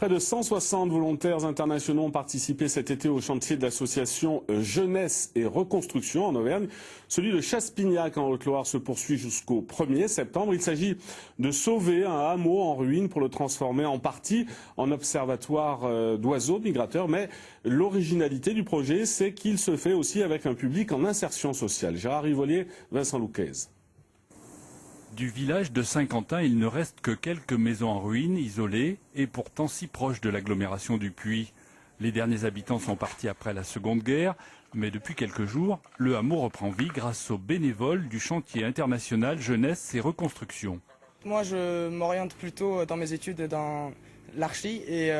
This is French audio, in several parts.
Près de 160 volontaires internationaux ont participé cet été au chantier de l'association Jeunesse et Reconstruction en Auvergne. Celui de Chaspignac en Haute-Loire se poursuit jusqu'au 1er septembre. Il s'agit de sauver un hameau en ruine pour le transformer en partie en observatoire d'oiseaux migrateurs. Mais l'originalité du projet, c'est qu'il se fait aussi avec un public en insertion sociale. Gérard Rivolier, Vincent Louquez. Du village de Saint-Quentin, il ne reste que quelques maisons en ruine, isolées, et pourtant si proches de l'agglomération du Puy. Les derniers habitants sont partis après la Seconde Guerre, mais depuis quelques jours, le hameau reprend vie grâce aux bénévoles du chantier international Jeunesse et Reconstruction. Moi, je m'oriente plutôt dans mes études dans l'archi, et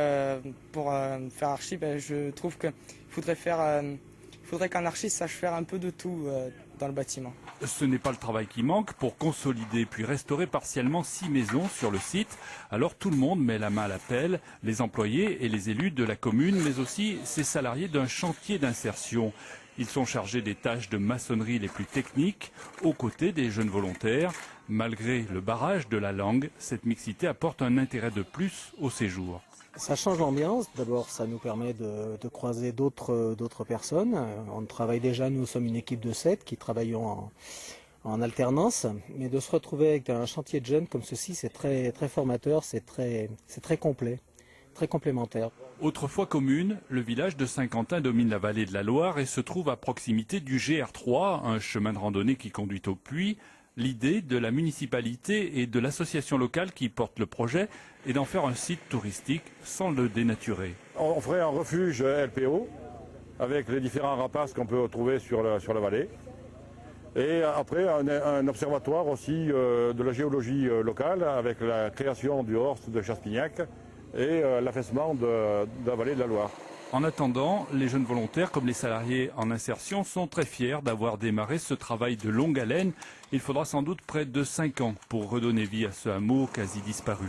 pour faire archi, je trouve qu'il faudrait qu'un archiste sache faire un peu de tout dans le bâtiment. Ce n'est pas le travail qui manque pour consolider puis restaurer partiellement 6 maisons sur le site. Alors tout le monde met la main à la pelle, les employés et les élus de la commune, mais aussi ces salariés d'un chantier d'insertion. Ils sont chargés des tâches de maçonnerie les plus techniques, aux côtés des jeunes volontaires. Malgré le barrage de la langue, cette mixité apporte un intérêt de plus au séjour. Ça change l'ambiance. D'abord, ça nous permet de croiser d'autres personnes. On travaille déjà, nous sommes une équipe de 7 qui travaillons en alternance. Mais de se retrouver avec un chantier de jeunes comme ceci, c'est très formateur, c'est très complet, très complémentaire. Autrefois commune, le village de Saint-Quentin domine la vallée de la Loire et se trouve à proximité du GR3, un chemin de randonnée qui conduit au puits. L'idée de la municipalité et de l'association locale qui porte le projet est d'en faire un site touristique sans le dénaturer. On ferait un refuge LPO avec les différents rapaces qu'on peut trouver sur la vallée. Et après un observatoire aussi de la géologie locale avec la création du Horst de Chaspignac et l'affaissement de la vallée de la Loire. En attendant, les jeunes volontaires comme les salariés en insertion sont très fiers d'avoir démarré ce travail de longue haleine. Il faudra sans doute près de 5 ans pour redonner vie à ce hameau quasi disparu.